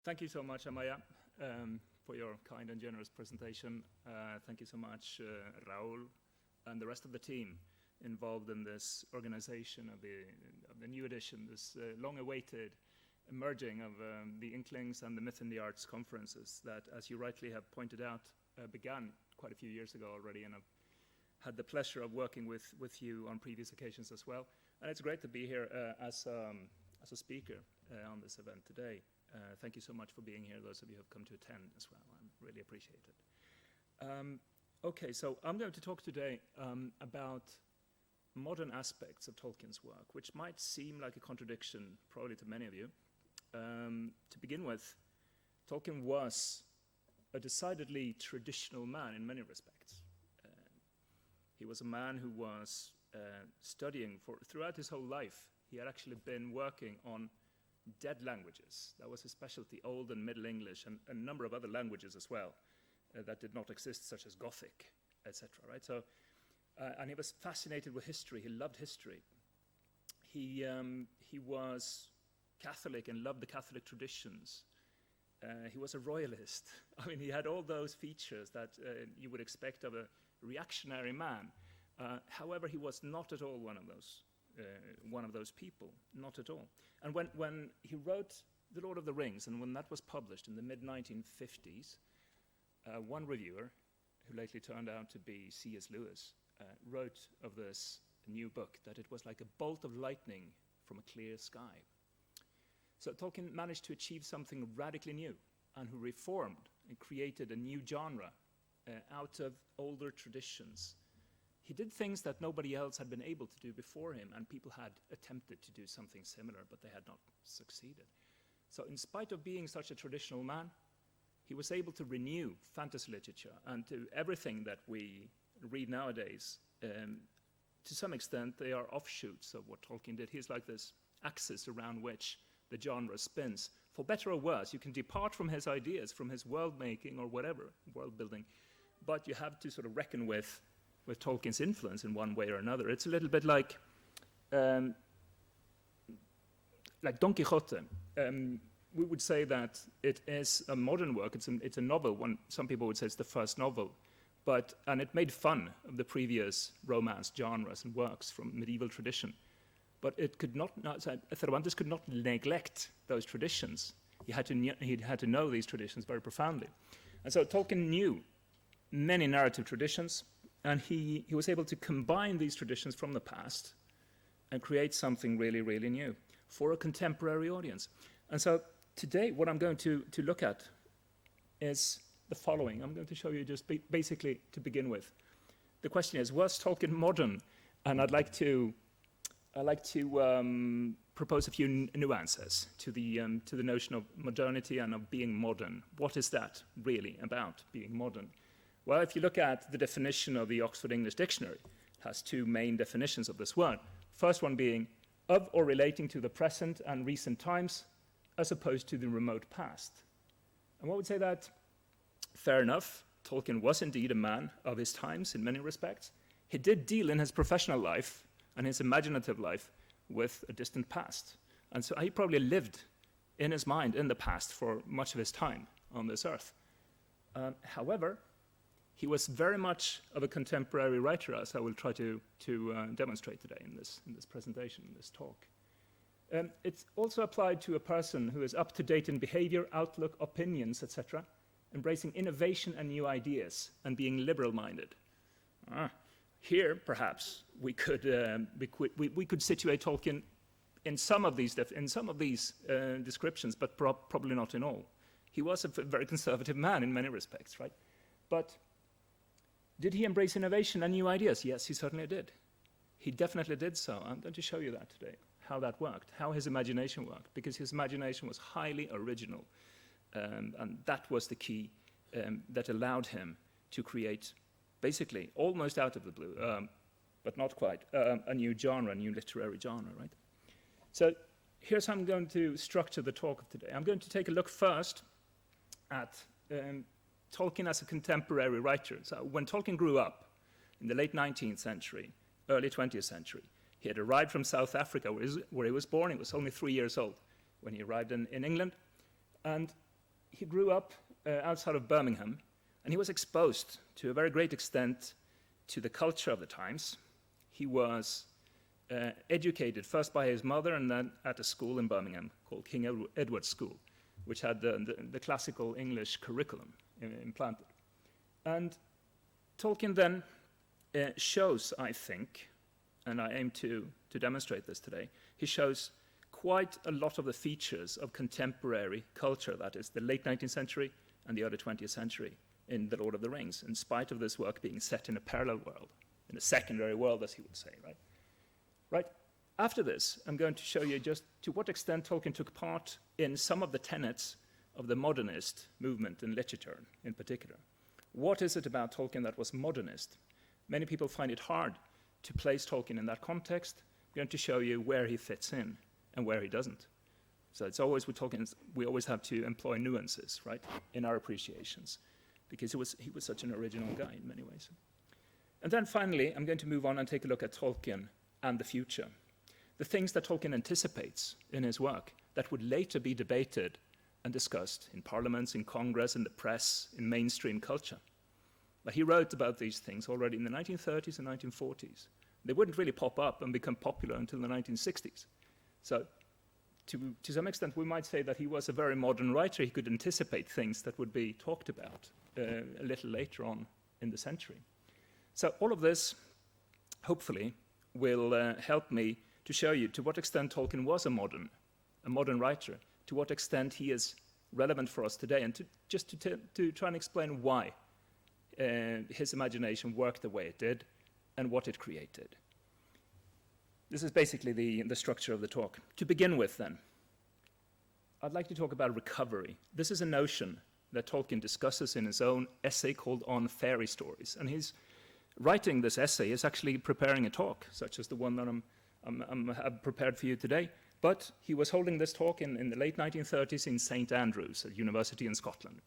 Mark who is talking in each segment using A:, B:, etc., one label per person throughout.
A: Thank you so much, Amaya, for your kind and generous presentation. Thank you so much, Raul, and the rest of the team involved in this organization of the new edition, this long-awaited merging of the Inklings and the Myth in the Arts conferences that, as you rightly have pointed out, began quite a few years ago already, and I've had the pleasure of working with you on previous occasions as well. And it's great to be here as a speaker on this event today. Thank you so much for being here, those of you who have come to attend as well. I really appreciate it. Okay, so I'm going to talk today about modern aspects of Tolkien's work, which might seem like a contradiction, probably to many of you. To begin with, Tolkien was a decidedly traditional man in many respects. He was a man who was studying throughout his whole life. He had actually been working on dead languages. That was his specialty, Old and Middle English, and a number of other languages as well that did not exist, such as Gothic, etc. Right? So, and he was fascinated with history. He loved history. He was Catholic and loved the Catholic traditions. He was a royalist. I mean, he had all those features that you would expect of a reactionary man. However, he was not at all one of those people, not at all. And when he wrote The Lord of the Rings, and when that was published in the mid-1950s, one reviewer, who lately turned out to be C.S. Lewis, wrote of this new book that it was like a bolt of lightning from a clear sky. So Tolkien managed to achieve something radically new, and who reformed and created a new genre out of older traditions. He did things that nobody else had been able to do before him, and people had attempted to do something similar, but they had not succeeded. So in spite of being such a traditional man, he was able to renew fantasy literature and to everything that we read nowadays. To some extent, they are offshoots of what Tolkien did. He's like this axis around which the genre spins. For better or worse, you can depart from his ideas, from his world-making or whatever, world-building, but you have to sort of reckon with Tolkien's influence in one way or another. It's a little bit like Don Quixote. We would say that it is a modern work. It's a novel. Some people would say it's the first novel, and it made fun of the previous romance genres and works from medieval tradition. But it could not Cervantes could not neglect those traditions. He had to know these traditions very profoundly, and so Tolkien knew many narrative traditions. And he was able to combine these traditions from the past and create something really, really new for a contemporary audience. And so today, what I'm going to look at is the following. I'm going to show you just basically to begin with. The question is, was Tolkien modern? And I'd like to propose a few nuances to the notion of modernity and of being modern. What is that really about, being modern? Well, if you look at the definition of the Oxford English Dictionary, it has two main definitions of this word. First one being of or relating to the present and recent times, as opposed to the remote past. And what would say that? Fair enough, Tolkien was indeed a man of his times in many respects. He did deal in his professional life and his imaginative life with a distant past. And so he probably lived in his mind in the past for much of his time on this earth. However, he was very much of a contemporary writer, as I will try to demonstrate today in this presentation, in this talk. It's also applied to a person who is up to date in behavior, outlook, opinions, etc., embracing innovation and new ideas, and being liberal-minded. Here, perhaps, we could situate Tolkien in some of these descriptions, but probably not in all. He was a very conservative man in many respects, right? But did he embrace innovation and new ideas? Yes, he certainly did. He definitely did so. I'm going to show you that today, how that worked, how his imagination worked, because his imagination was highly original. And that was the key that allowed him to create, basically, almost out of the blue, but not quite, a new genre, a new literary genre, right? So here's how I'm going to structure the talk of today. I'm going to take a look first at Tolkien as a contemporary writer. So when Tolkien grew up in the late 19th century, early 20th century, he had arrived from South Africa, where he was born. He was only 3 years old when he arrived in England. And he grew up outside of Birmingham, and he was exposed to a very great extent to the culture of the times. He was educated first by his mother and then at a school in Birmingham called King Edward's School, which had the classical English curriculum implanted. And Tolkien then shows, I think, and I aim to demonstrate this today, he shows quite a lot of the features of contemporary culture, that is, the late 19th century and the early 20th century in The Lord of the Rings, in spite of this work being set in a parallel world, in a secondary world, as he would say, right? Right. After this, I'm going to show you just to what extent Tolkien took part in some of the tenets of the modernist movement in literature, in particular. What is it about Tolkien that was modernist? Many people find it hard to place Tolkien in that context. I'm going to show you where he fits in and where he doesn't. So it's always with Tolkien, we always have to employ nuances, right, in our appreciations, because he was such an original guy in many ways. And then finally, I'm going to move on and take a look at Tolkien and the future. The things that Tolkien anticipates in his work that would later be debated and discussed in parliaments, in Congress, in the press, in mainstream culture. But he wrote about these things already in the 1930s and 1940s. They wouldn't really pop up and become popular until the 1960s. So to some extent, we might say that he was a very modern writer. He could anticipate things that would be talked about a little later on in the century. So all of this, hopefully, will help me to show you to what extent Tolkien was a modern writer, to what extent he is relevant for us today, and to try and explain why his imagination worked the way it did and what it created. This is basically the structure of the talk. To begin with, then, I'd like to talk about recovery. This is a notion that Tolkien discusses in his own essay called On Fairy Stories, and he's writing this essay is actually preparing a talk, such as the one that I've prepared for you today. But he was holding this talk in the late 1930s in St. Andrews, a university in Scotland.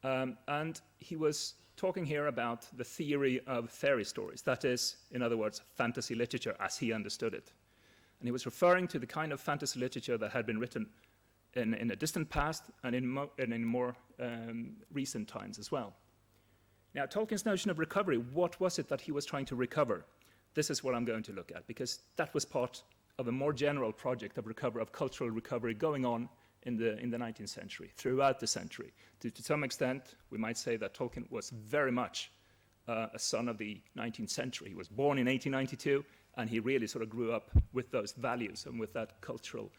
A: And he was talking here about the theory of fairy stories, that is, in other words, fantasy literature as he understood it. And he was referring to the kind of fantasy literature that had been written in a distant past and in more recent times as well. Now, Tolkien's notion of recovery, what was it that he was trying to recover? This is what I'm going to look at, because that was part of a more general project of cultural recovery going on in the 19th century, throughout the century. To some extent, we might say that Tolkien was very much a son of the 19th century. He was born in 1892, and he really sort of grew up with those values and with that cultural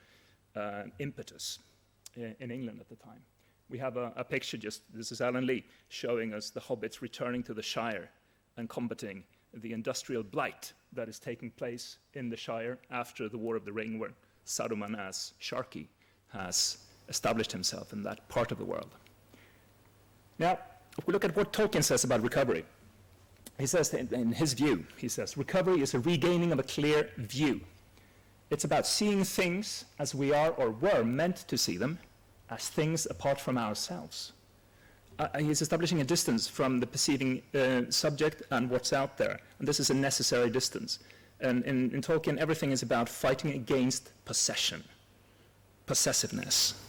A: impetus in England at the time. We have a picture, this is Alan Lee, showing us the hobbits returning to the Shire and combating the industrial blight that is taking place in the Shire after the War of the Ring, where Saruman as Sharky has established himself in that part of the world. Now, if we look at what Tolkien says about recovery, he says, in his view, he says, recovery is a regaining of a clear view. It's about seeing things as we are or were meant to see them, as things apart from ourselves. He's establishing a distance from the perceiving subject and what's out there, and this is a necessary distance. And in Tolkien, everything is about fighting against possessiveness,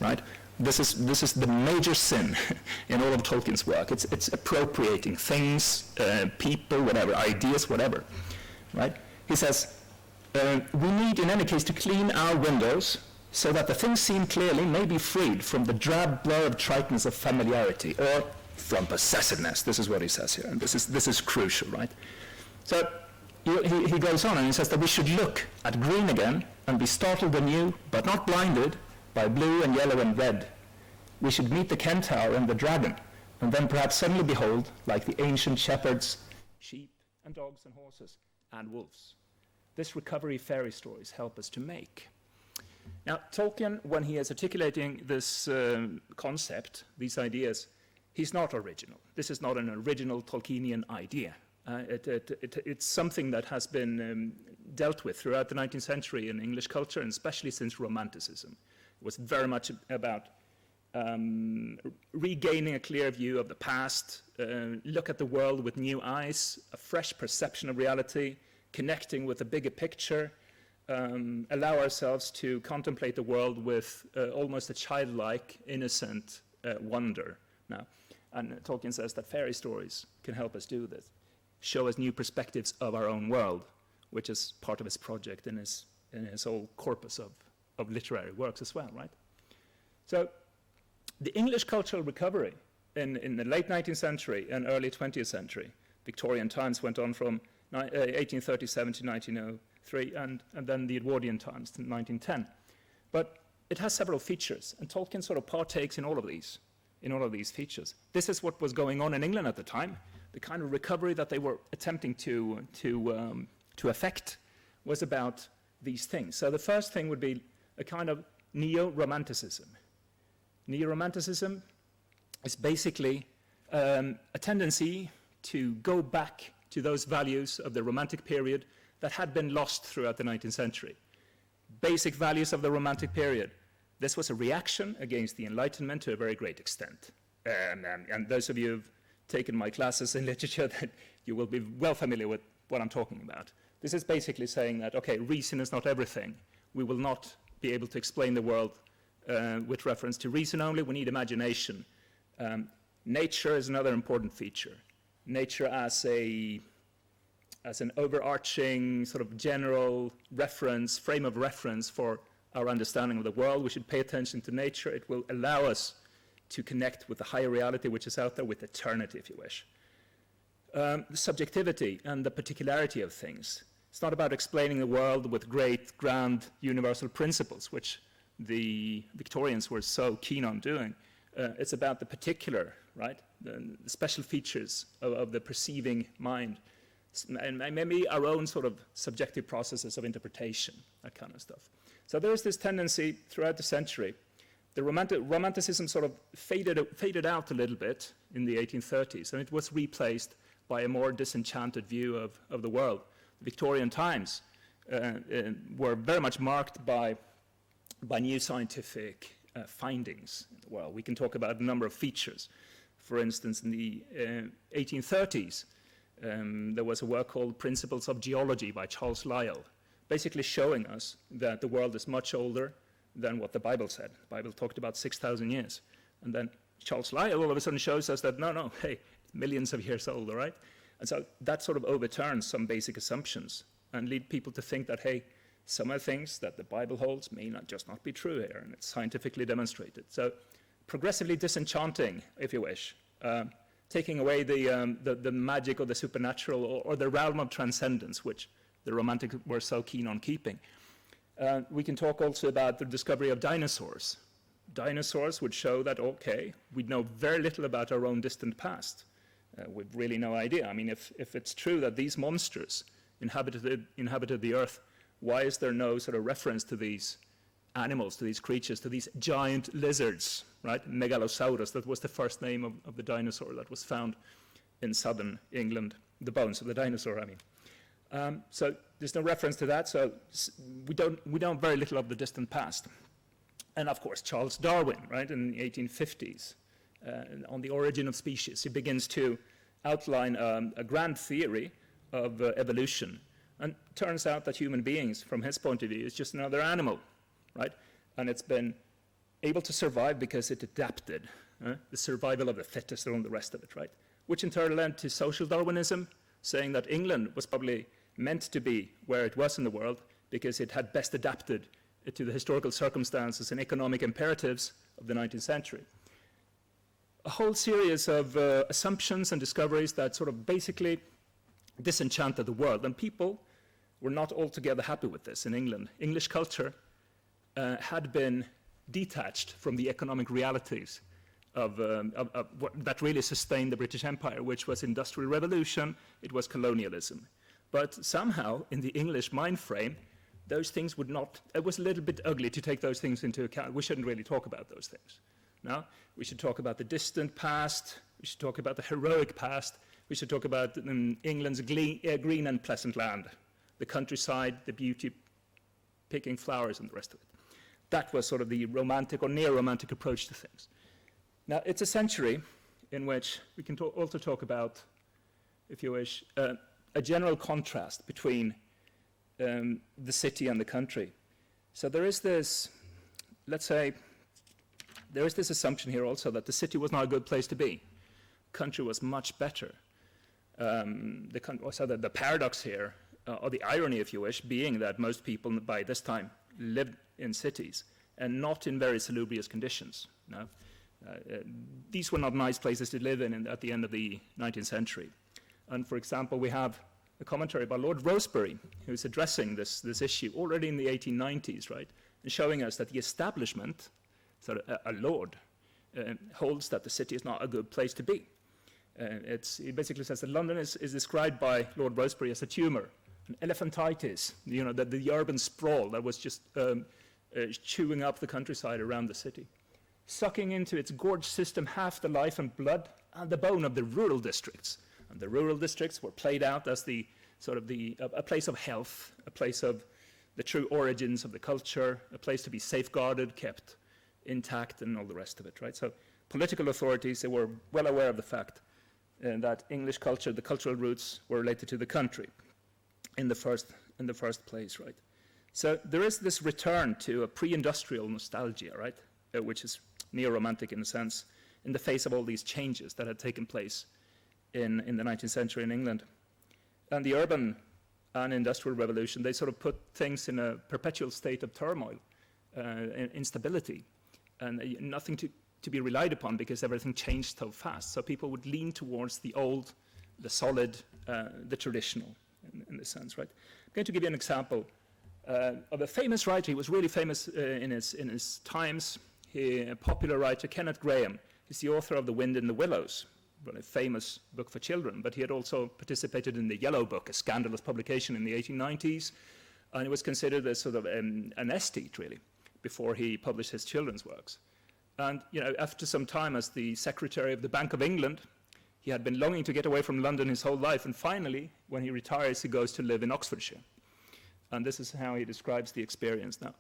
A: right? This is the major sin in all of Tolkien's work. It's appropriating things, people, whatever, ideas, whatever, right? He says, we need, in any case, to clean our windows so that the things seen clearly may be freed from the drab blur of triteness of familiarity, or from possessiveness. This is what he says here, and this is crucial, right? So he goes on and he says that we should look at green again and be startled anew, but not blinded, by blue and yellow and red. We should meet the centaur and the dragon, and then perhaps suddenly behold, like the ancient shepherds, sheep and dogs and horses and wolves. This recovery fairy stories help us to make. Now, Tolkien, when he is articulating this concept, these ideas, he's not original. This is not an original Tolkienian idea. It's something that has been dealt with throughout the 19th century in English culture, and especially since Romanticism. It was very much about regaining a clear view of the past, look at the world with new eyes, a fresh perception of reality, connecting with a bigger picture, allow ourselves to contemplate the world with almost a childlike, innocent wonder now. And Tolkien says that fairy stories can help us do this, show us new perspectives of our own world, which is part of his project in his whole corpus of literary works as well, right? So the English cultural recovery in the late 19th century and early 20th century, Victorian times went on from 1837 to 1903, and then the Edwardian times to 1910. But it has several features, and Tolkien sort of partakes in all of these features. This is what was going on in England at the time. The kind of recovery that they were attempting to effect was about these things. So the first thing would be a kind of neo-romanticism. Neo-romanticism is basically a tendency to go back to those values of the Romantic period that had been lost throughout the 19th century. Basic values of the Romantic period. This was a reaction against the Enlightenment to a very great extent. And those of you who've taken my classes in literature, that you will be well familiar with what I'm talking about. This is basically saying that, okay, reason is not everything. We will not be able to explain the world with reference to reason only. We need imagination. Nature is another important feature. Nature as an overarching sort of general reference, frame of reference for our understanding of the world. We should pay attention to nature. It will allow us to connect with the higher reality which is out there, with eternity, if you wish. The subjectivity and the particularity of things. It's not about explaining the world with great, grand, universal principles, which the Victorians were so keen on doing. It's about the particular, right? The special features of the perceiving mind, and maybe our own sort of subjective processes of interpretation, that kind of stuff. So there is this tendency throughout the century. The romanticism sort of faded out a little bit in the 1830s, and it was replaced by a more disenchanted view of the world. The Victorian times were very much marked by new scientific findings in the world. We can talk about a number of features. For instance, in the 1830s, there was a work called Principles of Geology by Charles Lyell, basically showing us that the world is much older than what the Bible said. The Bible talked about 6,000 years. And then Charles Lyell all of a sudden shows us that, no, hey, millions of years old, all right? And so that sort of overturns some basic assumptions and lead people to think that, hey, some of the things that the Bible holds may not be true here, and it's scientifically demonstrated. So progressively disenchanting, if you wish, taking away the magic or the supernatural or the realm of transcendence, which the Romantics were so keen on keeping. We can talk also about the discovery of dinosaurs. Dinosaurs would show that, okay, we know very little about our own distant past. We've really no idea. I mean, if it's true that these monsters inhabited the earth, why is there no sort of reference to these animals, to these creatures, to these giant lizards, right? Megalosaurus, that was the first name of the dinosaur that was found in southern England, the bones of the dinosaur, I mean. So there's no reference to that, so we know very little of the distant past. And of course, Charles Darwin, right, in the 1850s, on the origin of species, he begins to outline a grand theory of evolution. And turns out that human beings, from his point of view, is just another animal, right? And it's been able to survive because it adapted, the survival of the fittest and all the rest of it, right? Which in turn led to social Darwinism, saying that England was probably meant to be where it was in the world because it had best adapted to the historical circumstances and economic imperatives of the 19th century. A whole series of assumptions and discoveries that sort of basically disenchanted the world, and people were not altogether happy with this in England. English culture had been detached from the economic realities of what that really sustained the British Empire, which was Industrial Revolution, it was colonialism. But somehow, in the English mind frame, those things would not, it was a little bit ugly to take those things into account. We shouldn't really talk about those things. No? We should talk about the distant past, we should talk about the heroic past, we should talk about England's green and pleasant land, the countryside, the beauty, picking flowers and the rest of it. That was sort of the romantic or near-romantic approach to things. Now, it's a century in which we can also talk about, if you wish, a general contrast between the city and the country. So there is this, let's say, there is this assumption here also that the city was not a good place to be. Country was much better. So the paradox here, or the irony, if you wish, being that most people by this time lived in cities and not in very salubrious conditions. No? These were not nice places to live in at the end of the 19th century. And for example, we have a commentary by Lord Rosebery, who's addressing this issue already in the 1890s, right? And showing us that the establishment, so a lord, holds that the city is not a good place to be. He basically says that London is described by Lord Rosebery as a tumor, an elephantitis, the urban sprawl that was just chewing up the countryside around the city, sucking into its gorge system half the life and blood and the bone of the rural districts. And the rural districts were played out as a place of health, a place of the true origins of the culture, a place to be safeguarded, kept intact, and all the rest of it, right? So political authorities, they were well aware of the fact that English culture, the cultural roots, were related to the country in the first place, right? So there is this return to a pre-industrial nostalgia, right, which is neo-romantic in a sense, in the face of all these changes that had taken place in the 19th century in England. And the urban and industrial revolution, they sort of put things in a perpetual state of turmoil, instability, and nothing to be relied upon because everything changed so fast. So people would lean towards the old, the solid, the traditional, in this sense, right? I'm going to give you an example of a famous writer. He was really famous in his times. A popular writer, Kenneth Grahame. He's the author of The Wind in the Willows, a famous book for children, but he had also participated in the Yellow Book, a scandalous publication in the 1890s, and it was considered as sort of an aesthete, really, before he published his children's works. And after some time as the Secretary of the Bank of England, he had been longing to get away from London his whole life, and finally, when he retires, he goes to live in Oxfordshire. And this is how he describes the experience now.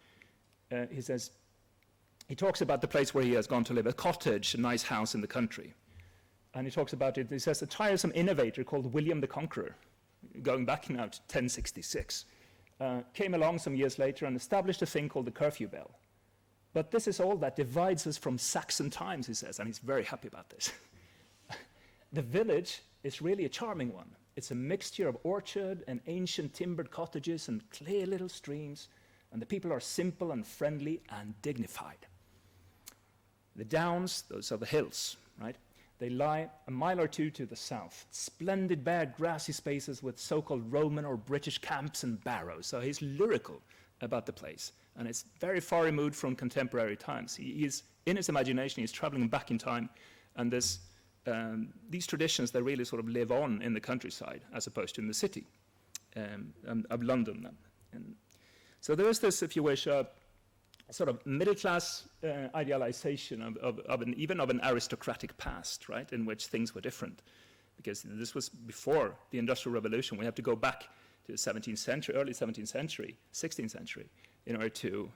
A: He talks about the place where he has gone to live, a cottage, a nice house in the country. And he talks about it, he says, a tiresome innovator called William the Conqueror, going back now to 1066, came along some years later and established a thing called the curfew bell. But this is all that divides us from Saxon times, he says, and he's very happy about this. The village is really a charming one. It's a mixture of orchard and ancient timbered cottages and clear little streams, and the people are simple and friendly and dignified. The downs, those are the hills, right? They lie a mile or two to the south. Splendid bare grassy spaces with so-called Roman or British camps and barrows. So he's lyrical about the place. And it's very far removed from contemporary times. He is, in his imagination, he's traveling back in time. And these traditions, they really sort of live on in the countryside as opposed to in the city of London. And so there is this, if you wish, sort of middle-class idealization even of an aristocratic past, right, in which things were different. Because this was before the Industrial Revolution. We have to go back to the 17th century, early 17th century, 16th century, in order to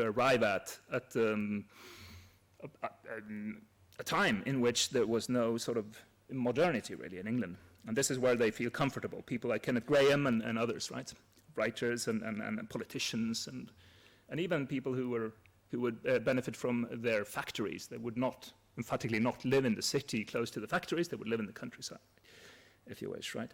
A: arrive at a time in which there was no sort of modernity, really, in England. And this is where they feel comfortable. People like Kenneth Grahame and others, right, writers and politicians and even people who would benefit from their factories. They would not, emphatically not live in the city close to the factories. They would live in the countryside, if you wish, right?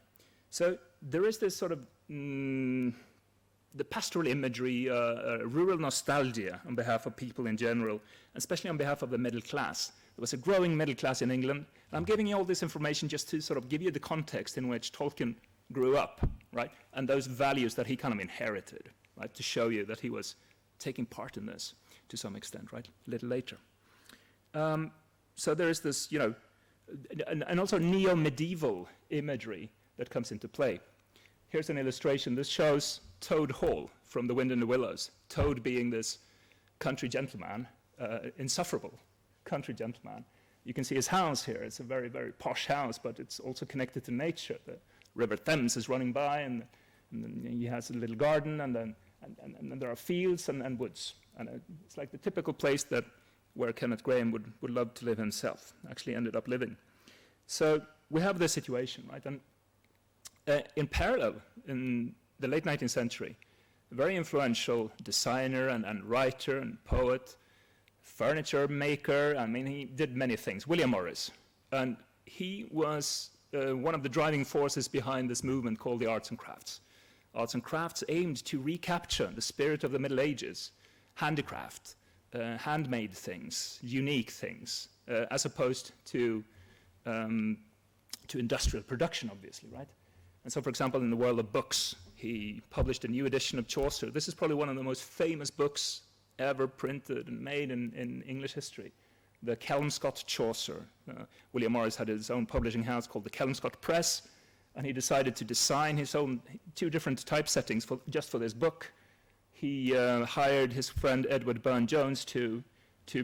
A: So there is this sort of the pastoral imagery, rural nostalgia on behalf of people in general, especially on behalf of the middle class. There was a growing middle class in England. And I'm giving you all this information just to sort of give you the context in which Tolkien grew up, right? And those values that he kind of inherited, right? To show you that he was taking part in this to some extent, right? A little later. So there is this, and also neo-medieval imagery that comes into play. Here's an illustration. This shows Toad Hall from The Wind in the Willows. Toad being this country gentleman, insufferable country gentleman. You can see his house here. It's a very, very posh house, but it's also connected to nature. The River Thames is running by, and he has a little garden, and then there are fields and woods. And it's like the typical place where Kenneth Grahame would love to live himself, actually ended up living. So we have this situation, right? And in parallel, in the late 19th century, a very influential designer and writer and poet, furniture maker. I mean, he did many things. William Morris. And he was one of the driving forces behind this movement called the arts and crafts. Arts and crafts aimed to recapture the spirit of the Middle Ages, handicraft, handmade things, unique things, as opposed to industrial production, obviously, right? And so, for example, in the world of books, he published a new edition of Chaucer. This is probably one of the most famous books ever printed and made in English history. The Kelmscott Chaucer. William Morris had his own publishing house called the Kelmscott Press, and he decided to design his own 2 different typesettings just for this book. He hired his friend Edward Burne-Jones to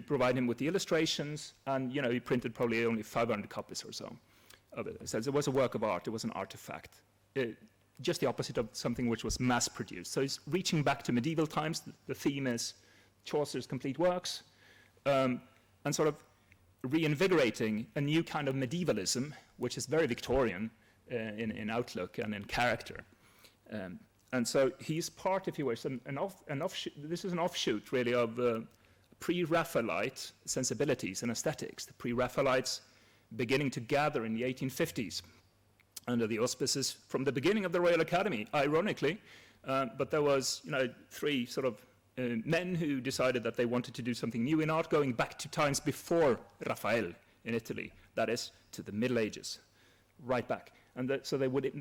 A: provide him with the illustrations, and he printed probably only 500 copies or so of it. So it was a work of art, it was an artifact. Just the opposite of something which was mass-produced. So he's reaching back to medieval times. The theme is Chaucer's complete works, and sort of reinvigorating a new kind of medievalism, which is very Victorian in outlook and in character. And so he's part, if you wish, this is an offshoot, really, of pre-Raphaelite sensibilities and aesthetics. The pre-Raphaelites beginning to gather in the 1850s under the auspices from the beginning of the Royal Academy, ironically. But there was, 3 sort of men who decided that they wanted to do something new in art, going back to times before Raphael in Italy, that is, to the Middle Ages, right back. And so they would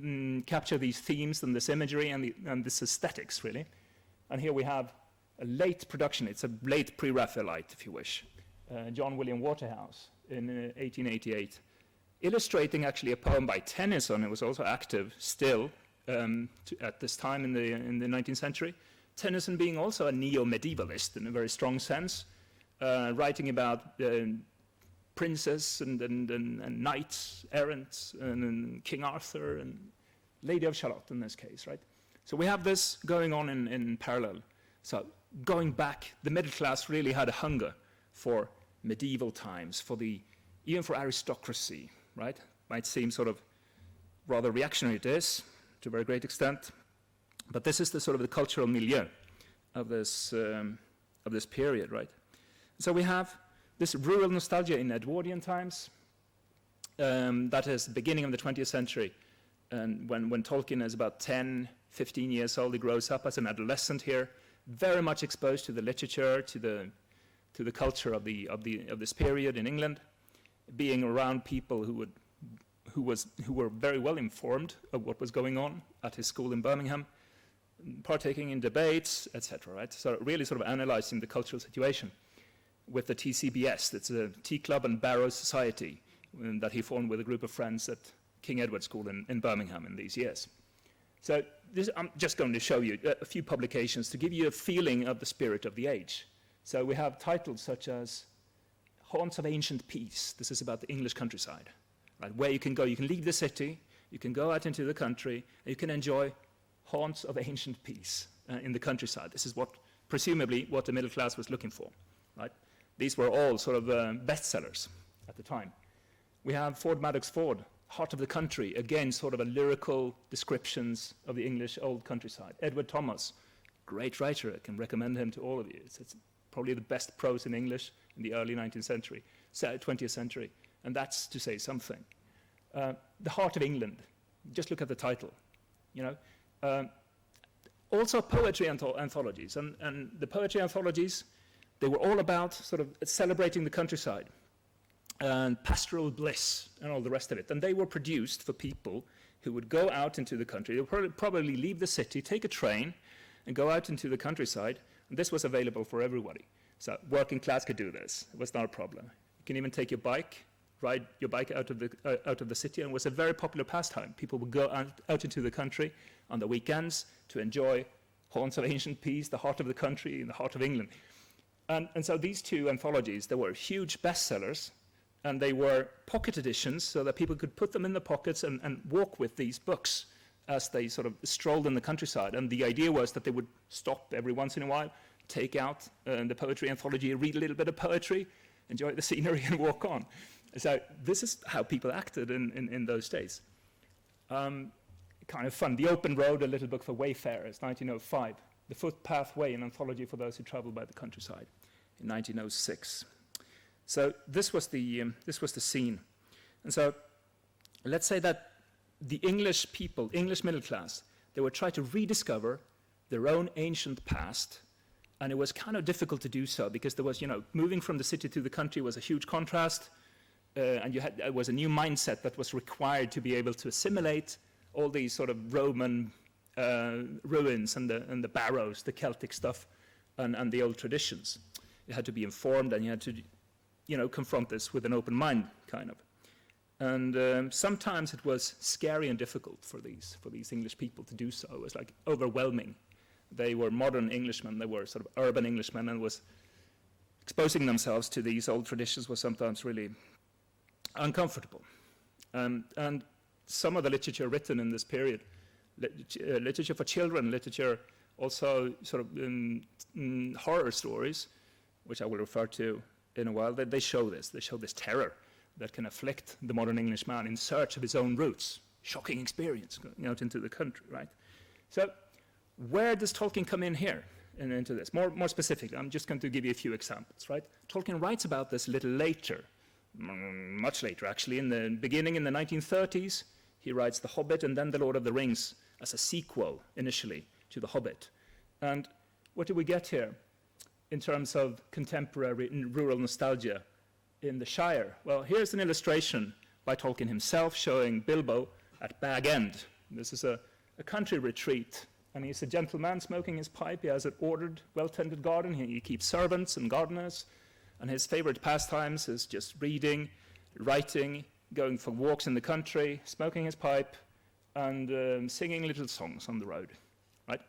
A: capture these themes and this imagery and this aesthetics, really. And here we have a late production. It's a late pre-Raphaelite, if you wish. John William Waterhouse in 1888, illustrating actually a poem by Tennyson, who was also active still at this time in the 19th century. Tennyson being also a neo-medievalist in a very strong sense, writing about princes and knights errant and King Arthur and Lady of Shalott in this case, right? So we have this going on in parallel. So going back, the middle class really had a hunger for medieval times, even for aristocracy, right? Might seem sort of rather reactionary, it is, to a very great extent. But this is the sort of the cultural milieu of this period, right? So we have this rural nostalgia in Edwardian times, that is the beginning of the 20th century, and when Tolkien is about 10, 15 years old, he grows up as an adolescent here, very much exposed to the literature, to the culture of this period in England, being around people who were very well informed of what was going on at his school in Birmingham, partaking in debates, etc. Right? So really sort of analyzing the cultural situation with the TCBS. That's a Tea Club and Barrow Society that he formed with a group of friends at King Edward School in Birmingham in these years. So I'm just going to show you a few publications to give you a feeling of the spirit of the age. So we have titles such as Haunts of Ancient Peace. This is about the English countryside, right? Where you can go. You can leave the city, you can go out into the country, and you can enjoy haunts of ancient peace in the countryside. This is presumably what the middle class was looking for, right? These were all sort of bestsellers at the time. We have Ford Madox Ford, Heart of the Country, again, sort of a lyrical descriptions of the English old countryside. Edward Thomas, great writer, I can recommend him to all of you. It's probably the best prose in English in the early 20th century, and that's to say something. The Heart of England, just look at the title, also poetry anthologies, and the poetry anthologies, they were all about sort of celebrating the countryside and pastoral bliss and all the rest of it. And they were produced for people who would go out into the country. They would probably leave the city, take a train, and go out into the countryside. And this was available for everybody. So working class could do this. It was not a problem. You can even take your bike, ride your bike out of the city, and it was a very popular pastime. People would go out into the country on the weekends to enjoy Haunts of Ancient Peace, the Heart of the Country, and the Heart of England. And so these two anthologies, they were huge bestsellers, and they were pocket editions so that people could put them in their pockets and walk with these books as they sort of strolled in the countryside. And the idea was that they would stop every once in a while, take out the poetry anthology, read a little bit of poetry, enjoy the scenery, and walk on. So this is how people acted in those days. Kind of fun. The Open Road, a little book for wayfarers, 1905. The Footpath Way, an anthology for those who travel by the countryside, in 1906. So this was the scene. And so let's say that the English people, English middle class, they would try to rediscover their own ancient past, and it was kind of difficult to do so because there was, moving from the city to the country was a huge contrast, and it was a new mindset that was required to be able to assimilate all these sort of Roman ruins and the barrows, the Celtic stuff, and the old traditions. You had to be informed, and you had to, confront this with an open mind, kind of. And sometimes it was scary and difficult for these English people to do so. It was like overwhelming. They were modern Englishmen. They were sort of urban Englishmen, and was exposing themselves to these old traditions was sometimes really uncomfortable. And some of the literature written in this period, literature for children, literature also sort of horror stories, which I will refer to in a while, they show this. They show this terror that can afflict the modern Englishman in search of his own roots. Shocking experience going out into the country, right? So where does Tolkien come in here into this? More specifically, I'm just going to give you a few examples, right? Tolkien writes about this a little later, much later actually, in the beginning in the 1930s. He writes The Hobbit and then The Lord of the Rings as a sequel initially to The Hobbit. And what do we get here in terms of contemporary rural nostalgia in the Shire? Well, here's an illustration by Tolkien himself showing Bilbo at Bag End. This is a country retreat, and he's a gentleman smoking his pipe. He has an ordered, well-tended garden. He keeps servants and gardeners, and his favorite pastimes is just reading, writing, going for walks in the country, smoking his pipe, and singing little songs on the road, right?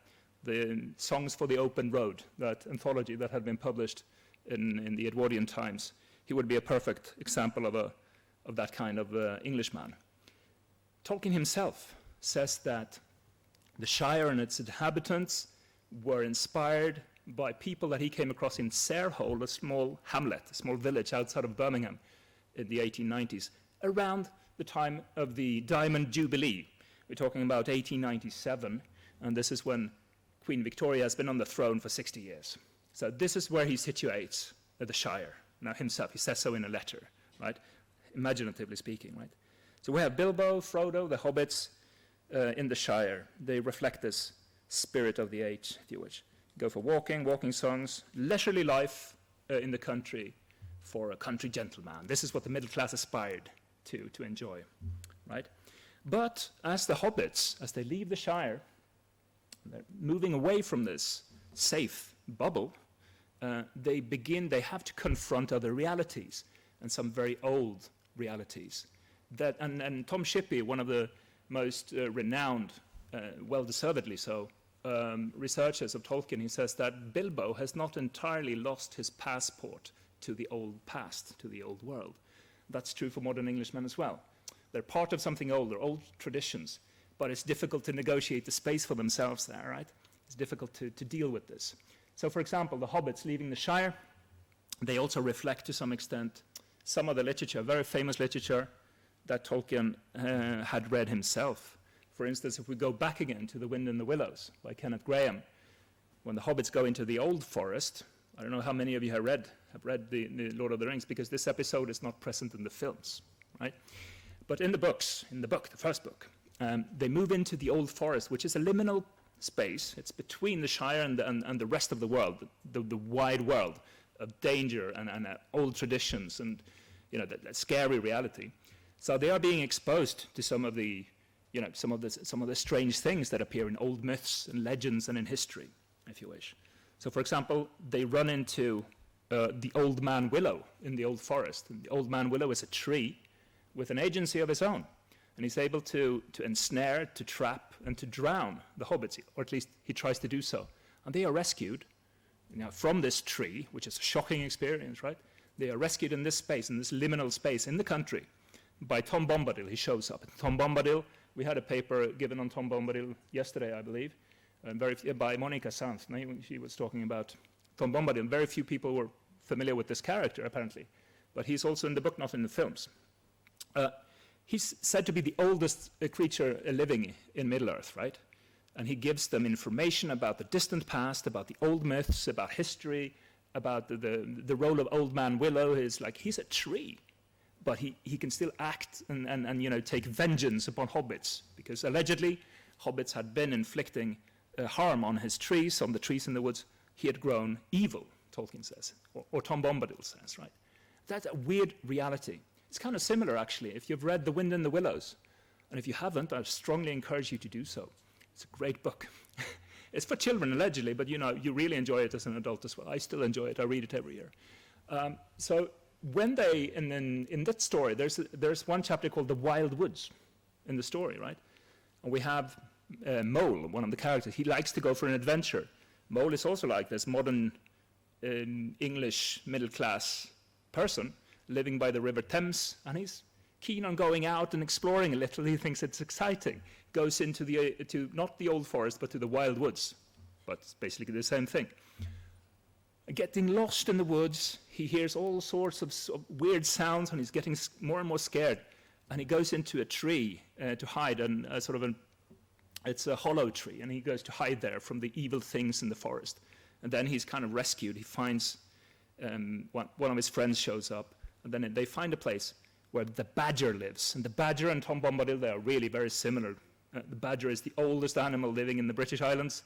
A: The Songs for the Open Road, that anthology that had been published in the Edwardian times. He would be a perfect example of that kind of Englishman. Tolkien himself says that the Shire and its inhabitants were inspired by people that he came across in Sarehole, a small hamlet, a small village outside of Birmingham in the 1890s, around the time of the Diamond Jubilee. We're talking about 1897, and this is when Queen Victoria has been on the throne for 60 years. So this is where he situates the Shire. Now himself, he says so in a letter, right? Imaginatively speaking, right? So we have Bilbo, Frodo, the hobbits in the Shire. They reflect this spirit of the age, if you wish. Go for walking songs, leisurely life in the country for a country gentleman. This is what the middle class aspired to enjoy, right? But as the hobbits, as they leave the Shire, they're moving away from this safe bubble, they have to confront other realities, and some very old realities. And Tom Shippey, one of the most renowned, well-deservedly so, researchers of Tolkien, he says that Bilbo has not entirely lost his passport to the old past, to the old world. That's true for modern Englishmen as well. They're part of something older, old traditions, but it's difficult to negotiate the space for themselves there, right? It's difficult to deal with this. So, for example, the hobbits leaving the Shire, they also reflect to some extent some of the literature, very famous literature that Tolkien had read himself. For instance, if we go back again to The Wind in the Willows by Kenneth Grahame, when the hobbits go into the old forest, I don't know how many of you have read the Lord of the Rings, because this episode is not present in the films, right? But in the book, the first book, they move into the old forest, which is a liminal space. It's between the Shire and the rest of the world, the wide world of danger and old traditions and that scary reality. So they are being exposed to some of the strange things that appear in old myths and legends and in history, if you wish. So, for example, they run into the Old Man Willow in the old forest. And the Old Man Willow is a tree with an agency of his own. And he's able to ensnare, to trap, and to drown the hobbits, or at least he tries to do so. And they are rescued from this tree, which is a shocking experience, right? They are rescued in this space, in this liminal space in the country, by Tom Bombadil. He shows up. Tom Bombadil, we had a paper given on Tom Bombadil yesterday, I believe, by Monica Sanz. She was talking about Tom Bombadil. Very few people were familiar with this character, apparently. But he's also in the book, not in the films. He's said to be the oldest creature living in Middle-earth, right? And he gives them information about the distant past, about the old myths, about history, about the role of Old Man Willow is like he's a tree, but he can still act and you know, take vengeance upon hobbits, because allegedly hobbits had been inflicting harm on his trees, on the trees in the woods. He had grown evil, Tolkien says, or Tom Bombadil says, right? That's a weird reality. It's kind of similar, actually, if you've read The Wind in the Willows. And if you haven't, I strongly encourage you to do so. It's a great book. It's for children, allegedly, but you know, you really enjoy it as an adult as well. I still enjoy it. I read it every year. So when they, in that story, there's one chapter called The Wild Woods in the story, right? And we have Mole, one of the characters. He likes to go for an adventure. Mole is also like this modern English middle-class person living by the River Thames, and he's keen on going out and exploring a little. He thinks it's exciting. Goes into to not the old forest, but to the wild woods. But it's basically the same thing. Getting lost in the woods, he hears all sorts of weird sounds, and he's getting more and more scared. And he goes into a tree to hide, and it's a hollow tree, and he goes to hide there from the evil things in the forest. And then he's kind of rescued. He finds one of his friends shows up, and then they find a place where the badger lives. And the badger and Tom Bombadil, they are really very similar. The badger is the oldest animal living in the British Islands.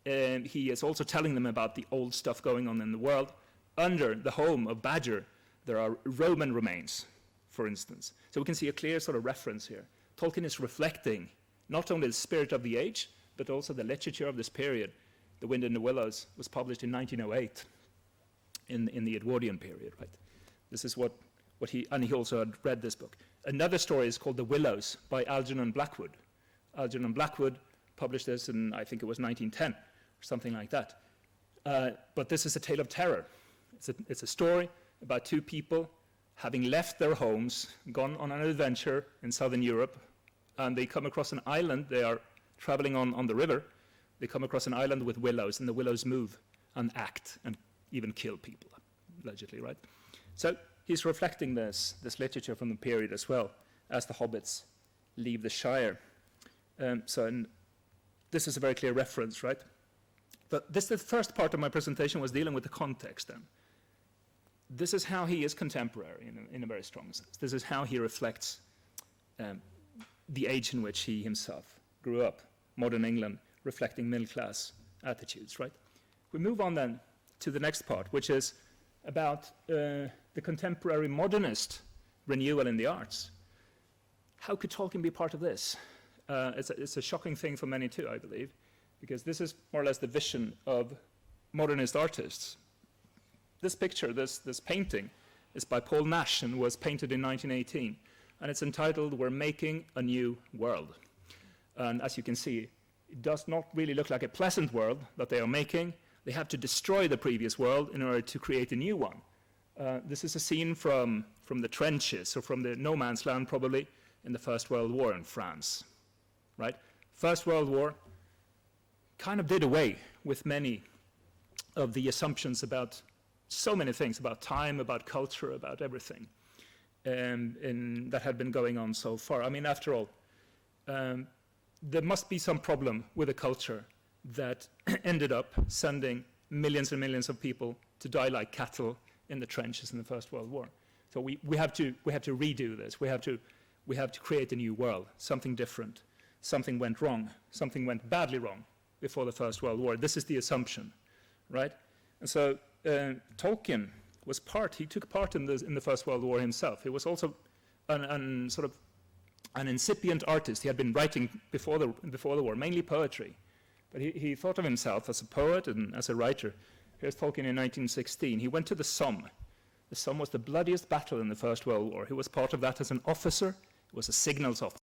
A: He is also telling them about the old stuff going on in the world. Under the home of Badger, there are Roman remains, for instance. So we can see a clear sort of reference here. Tolkien is reflecting not only the spirit of the age, but also the literature of this period. The Wind in the Willows was published in 1908 in the Edwardian period, right? This is what he also had read this book. Another story is called The Willows by Algernon Blackwood. Algernon Blackwood published this in, I think it was 1910, or something like that. But this is a tale of terror. It's a story about two people having left their homes, gone on an adventure in southern Europe, and they come across an island. They are traveling on the river. They come across an island with willows, and the willows move and act and even kill people, allegedly, right? So he's reflecting this literature from the period as well as the hobbits leave the Shire. This is a very clear reference, right? But the first part of my presentation was dealing with the context then. This is how he is contemporary in a very strong sense. This is how he reflects the age in which he himself grew up, modern England, reflecting middle-class attitudes, right? We move on then to the next part, which is about the contemporary modernist renewal in the arts. How could Tolkien be part of this? It's a shocking thing for many too, I believe, because this is more or less the vision of modernist artists. This picture, this painting, is by Paul Nash and was painted in 1918, and it's entitled "We're Making a New World." And as you can see, it does not really look like a pleasant world that they are making. They have to destroy the previous world in order to create a new one. This is a scene from the trenches, or from the no man's land probably, in the First World War in France, right? First World War kind of did away with many of the assumptions about so many things, about time, about culture, about everything that had been going on so far. I mean, after all, there must be some problem with a culture that ended up sending millions and millions of people to die like cattle in the trenches in the First World War. So we have to redo this. We have to create a new world, something different. Something went wrong. Something went badly wrong before the First World War. This is the assumption, right? And so Tolkien he took part in the First World War himself. He was also an incipient artist. He had been writing before the war, mainly poetry. But he thought of himself as a poet and as a writer. Here's Tolkien in 1916. He went to the Somme. The Somme was the bloodiest battle in the First World War. He was part of that as an officer. He was a signals officer.